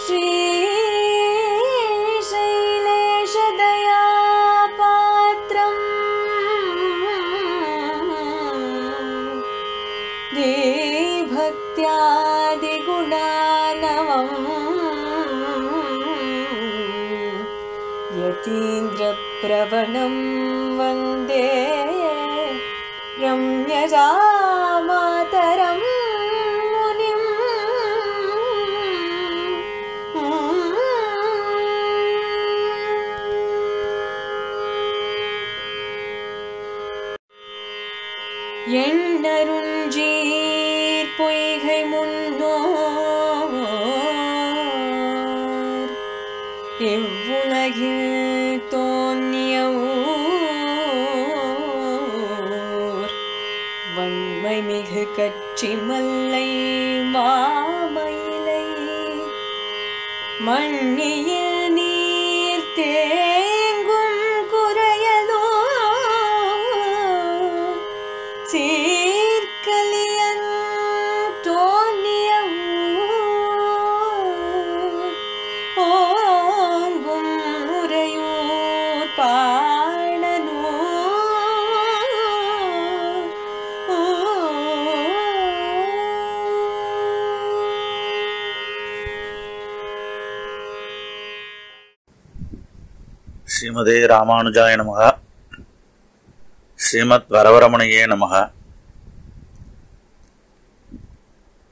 श्रीशैलेशदयापात्रं देभक्त्यादिगुणानवम् यतीन्द्रप्रवणं वन्दे रम्यजामातरं मुनिम्। எண்ணருஞ்சீர் பொய்கை முன்னோர் இவ்வுலகில் தோன்றிய ஊர் வன்மை மிகு கட்சி மல்லை மாமயிலை மண்ணியில் நீர் தேங்கும் குறையலோ சீர்கலியன் தோன்றிய ஓங்கும் உறையூர் பாணனூர் ஸ்ரீமதே ராமானுஜாய நமஹ. ஸ்ரீமத் வரவரமணையே நமஹ.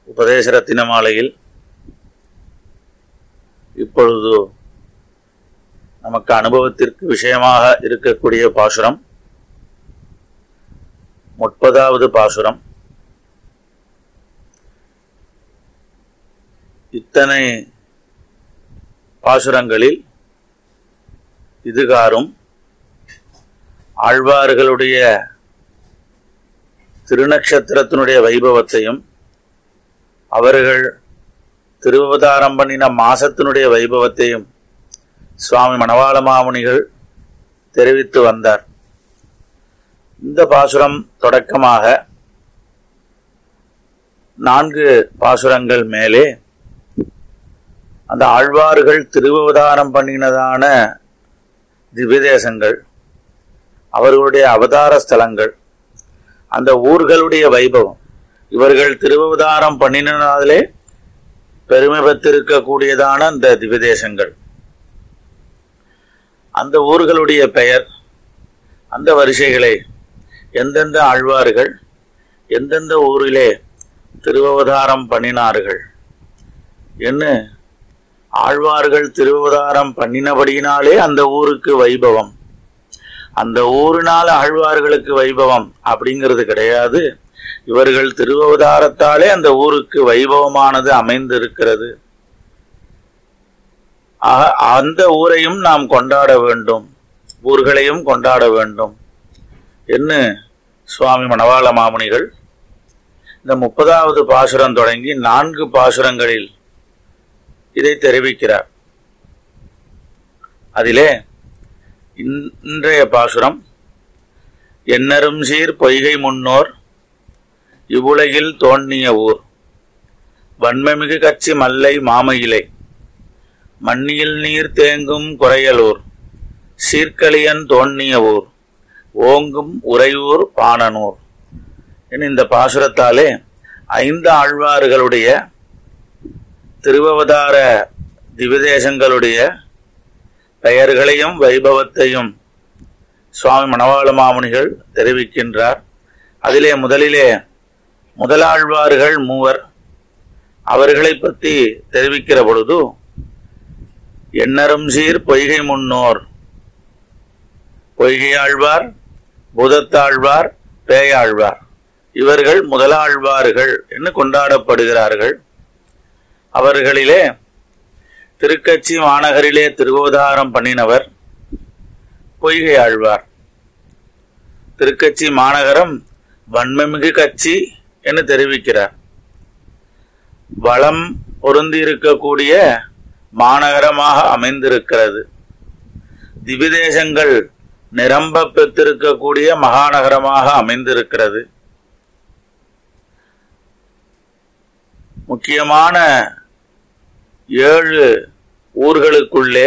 உபதேச ரத்தின மாலையில் இப்பொழுது நமக்கு அனுபவத்திற்கு விஷயமாக இருக்கக்கூடிய பாசுரம் 30வது பாசுரம். இத்தனை பாசுரங்களில் இதுகாரும் ஆழ்வார்களுடைய திருநக்ஷத்திரத்தினுடைய வைபவத்தையும் அவர்கள் திருவதாரம் பண்ணின மாசத்தினுடைய வைபவத்தையும் சுவாமி மணவாள மாமுனிகள் தெரிவித்து வந்தார். இந்த பாசுரம் தொடக்கமாக 4 பாசுரங்கள் மேலே அந்த ஆழ்வார்கள் திருவதாரம் பண்ணினதான திவ்யதேசங்கள், அவர்களுடைய அவதார ஸ்தலங்கள், அந்த ஊர்களுடைய வைபவம், இவர்கள் திருவதாரம் பண்ணினாலே பெருமை பெற்றிருக்கக்கூடியதான அந்த திவ்யதேசங்கள், அந்த ஊர்களுடைய பெயர், அந்த வரிசைகளை எந்தெந்த ஆழ்வார்கள் எந்தெந்த ஊரிலே திருவதாரம் பண்ணினார்கள் என்று ஆழ்வார்கள் திருவதாரம் பண்ணினபடியினாலே அந்த ஊருக்கு வைபவம், அந்த ஊரினால் ஆழ்வார்களுக்கு வைபவம் அப்படிங்கிறது கிடையாது. இவர்கள் திருவதாரத்தாலே அந்த ஊருக்கு வைபவமானது அமைந்திருக்கிறது. அந்த ஊரையும் நாம் கொண்டாட வேண்டும், ஊர்களையும் கொண்டாட வேண்டும் என்று சுவாமி மணவாள மாமுனிகள் இந்த 30வது பாசுரம் தொடங்கி 4 பாசுரங்களில் இதை தெரிவிக்கிறார். அதிலே இன்றைய பாசுரம், எண்ணரும் சீர் பொய்கை முன்னோர் இவ்வுலகில் தோன்றிய ஊர் வன்மைமிகு கச்சி மல்லை மாமயிலை மண்ணியில் நீர் தேங்கும் குறையலூர் சீர்கலியன் தோன்றிய ஊர் ஓங்கும் உறையூர் பாணனூர். இந்த பாசுரத்தாலே 5 ஆழ்வார்களுடைய திருவவதார திவ்யதேசங்களுடைய பெயர்களையும் வைபவத்தையும் சுவாமி மணவாள மாமுனிகள் தெரிவிக்கின்றார். அதிலே முதலிலே முதலாழ்வார்கள் 3 அவர்களை பற்றி தெரிவிக்கிற பொழுது, எண்ணரும் சீர் பொய்கை முன்னோர், பொய்கையாழ்வார், பூதத்தாழ்வார், பேயாழ்வார், இவர்கள் முதலாழ்வார்கள் என்று கொண்டாடப்படுகிறார்கள். அவர்களிலே திருக்கச்சி மாநகரிலே திருவதாரம் பண்ணினவர் பொய்கை ஆழ்வார். திருக்கச்சி மாநகரம் வன்மைமிகு கச்சி என்று தெரிவிக்கிறார். வளம் பொருந்தி இருக்கக்கூடிய மாநகரமாக அமைந்திருக்கிறது. திவ்யதேசங்கள் நிரம்ப பெற்றிருக்கக்கூடிய மகாநகரமாக அமைந்திருக்கிறது. முக்கியமான 7 ஊர்களுக்குள்ளே,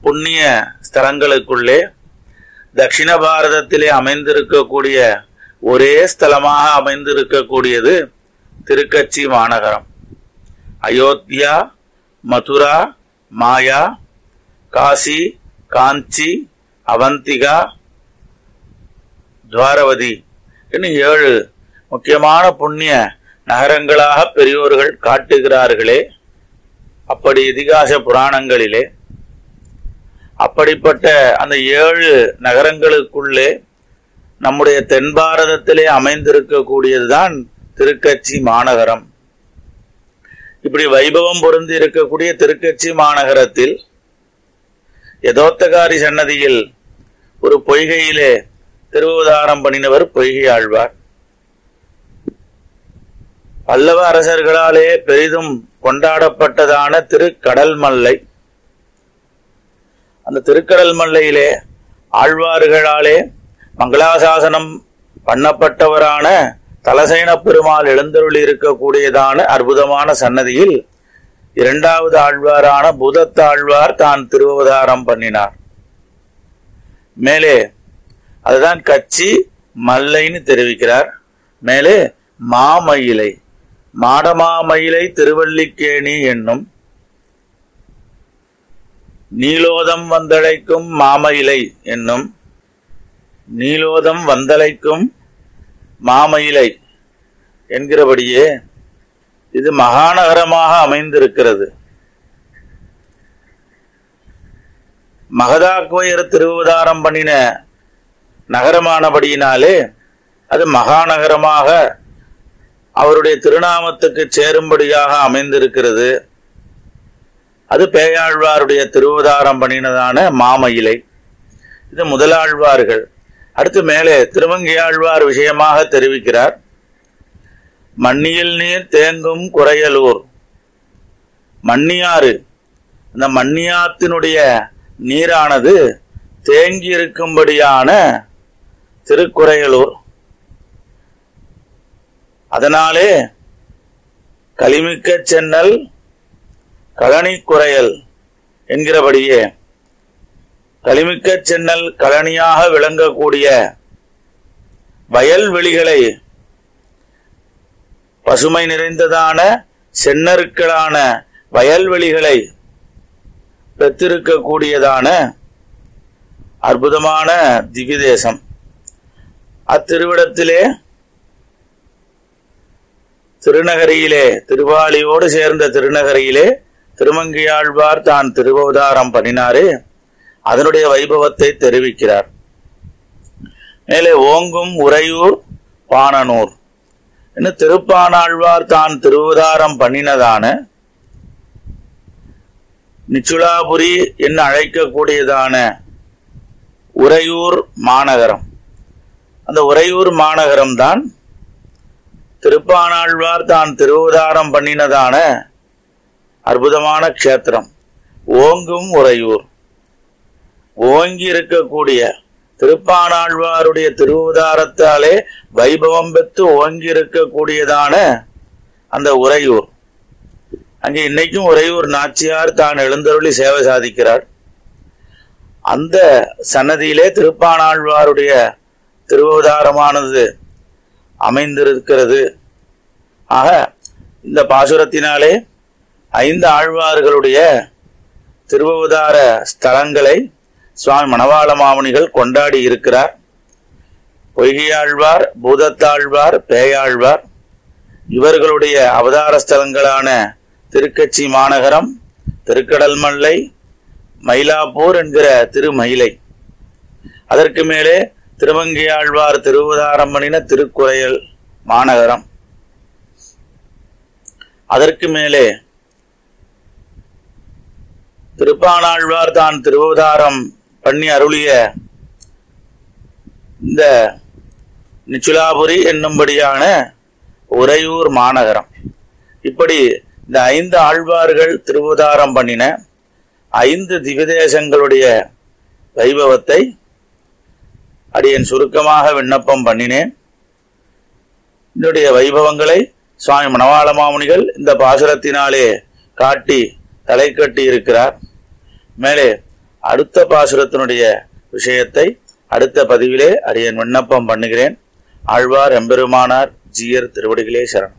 புண்ணிய ஸ்தலங்களுக்குள்ளே தட்சிண பாரதத்திலே அமைந்திருக்கக்கூடிய ஒரே ஸ்தலமாக அமைந்திருக்கக்கூடியது திருக்கச்சி மாநகரம். அயோத்தியா, மதுரா, மாயா, காசி, காஞ்சி, அவந்திகா, துவாரவதி இன்னும் 7 முக்கியமான புண்ணிய நகரங்களாக பெரியோர்கள் காட்டுகிறார்களே. அப்படி இதிகாச புராணங்களிலே அப்படிப்பட்ட அந்த 7 நகரங்களுக்குள்ளே நம்முடைய தென் பாரதத்திலே அமைந்திருக்கக்கூடியதுதான் திருக்கச்சி மாநகரம். இப்படி வைபவம் பொருந்தி இருக்கக்கூடிய திருக்கச்சி மாநகரத்தில் யதோத்தகாரி சன்னதியில் ஒரு பொய்கையிலே திருவதாரம் பண்ணினவர் பொய்கை ஆழ்வார். பல்லவ அரசர்களாலே பெரிதும் கொண்டாடப்பட்டதான திருக்கடல் மல்லை. அந்த திருக்கடல் மல்லையிலே ஆழ்வார்களாலே மங்களாசாசனம் பண்ணப்பட்டவரான தலசேன பெருமாள் எழுந்தருளி இருக்கக்கூடியதான அற்புதமான சன்னதியில் 2வது ஆழ்வாரான பூதத்தாழ்வார் தான் திருவதாரம் பண்ணினார். மேலே அதுதான் கச்சி மல்லைன்னு தெரிவிக்கிறார். மேலே மாமயிலை, மாடமாமயிலை திருவல்லிக்கேணி என்னும் நீலோதம் வந்தழைக்கும் மாமயிலை என்னும், நீலோதம் வந்தழைக்கும் மாமயிலை என்கிறபடியே இது மகாநகரமாக அமைந்திருக்கிறது. மகதாக்குயர் திருவதாரம் பண்ணின நகரமானபடியினாலே அது மகாநகரமாக அவருடைய திருநாமத்துக்கு சேரும்படியாக அமைந்திருக்கிறது. அது பேயாழ்வாருடைய திருவதாரம் பண்ணினதான மாமயிலை. இது முதலாழ்வார்கள். அடுத்து மேலே திருமங்கையாழ்வார் விஷயமாக தெரிவிக்கிறார். மண்ணியில் நீர் தேங்கும் குறையலூர். மண்ணியாறு, அந்த மண்ணியாத்தினுடைய நீரானது தேங்கி இருக்கும்படியான திருக்குறையலூர். அதனாலே களிமிக்க சென்னல் கழனி குறையல் என்கிறபடியே களிமிக்க சென்னல் கழனியாக விளங்கக்கூடிய வயல்வெளிகளை, பசுமை நிறைந்ததான சென்னருக்களான வயல்வெளிகளை பெற்றிருக்கக்கூடியதான அற்புதமான திவ்ய தேசம். அத்திருவிடத்திலே திருநகரியிலே, திருவாலியோடு சேர்ந்த திருநகரியிலே திருமங்கையாழ்வார் தான் திருவதாரம் பண்ணினாரே, அதனுடைய வைபவத்தை தெரிவிக்கிறார். மேலே ஓங்கும் உறையூர் பாணனூர் என்ன திருப்பானாழ்வார் தான் திருவதாரம் பண்ணினதான நிச்சுலாபுரி என்று அழைக்கக்கூடியதான உறையூர் மாநகரம். அந்த உறையூர் மாநகரம் தான் திருப்பானாழ்வார் தான் திருவதாரம் பண்ணினதான அற்புதமான க்ஷேத்திரம். ஓங்கும் உறையூர், ஓங்கி இருக்கக்கூடிய திருப்பானாழ்வாருடைய திருவதாரத்தாலே வைபவம் பெற்று ஓங்கி இருக்கக்கூடியதான அந்த உறையூர். அங்கே இன்னைக்கும் உறையூர் நாச்சியார் தான் எழுந்தருளி சேவை சாதிக்கிறார். அந்த சன்னதியிலே திருப்பானாழ்வாருடைய திருவதாரமானது அமைந்திருக்கிறது. ஆக இந்த பாசுரத்தினாலே 5 ஆழ்வார்களுடைய திருவதார ஸ்தலங்களை சுவாமி மணவாள மாமுனிகள் கொண்டாடி இருக்கிறார். பொய்கையாழ்வார், பூதத்தாழ்வார், பேயாழ்வார் இவர்களுடைய அவதார ஸ்தலங்களான திருக்கச்சி மாநகரம், திருக்கடல் மல்லை, மயிலாப்பூர் என்கிற திருமயிலை, அதற்கு மேலே திருமங்கையாழ்வார் திருவதாரம் பண்ணின திருக்குறையல் மாநகரம், அதற்கு மேலே திருப்பானாழ்வார் தான் திருவதாரம் பண்ணி அருளிய இந்த நிச்சுலாபுரி என்னும்படியான உறையூர் மாநகரம். இப்படி இந்த 5 ஆழ்வார்கள் திருவதாரம் பண்ணின 5 திவ்யதேசங்களுடைய வைபவத்தை அடியேன் சுருக்கமாக விண்ணப்பம் பண்ணினேன். இதனுடைய வைபவங்களை சுவாமி மணவாள மாமுனிகள் இந்த பாசுரத்தினாலே காட்டி தலை கட்டி இருக்கிறார். மேலே அடுத்த பாசுரத்தினுடைய விஷயத்தை அடுத்த பதிவிலே அடியேன் விண்ணப்பம் பண்ணுகிறேன். ஆழ்வார் எம்பெருமானார் ஜீயர் திருவடிகளே சரணம்.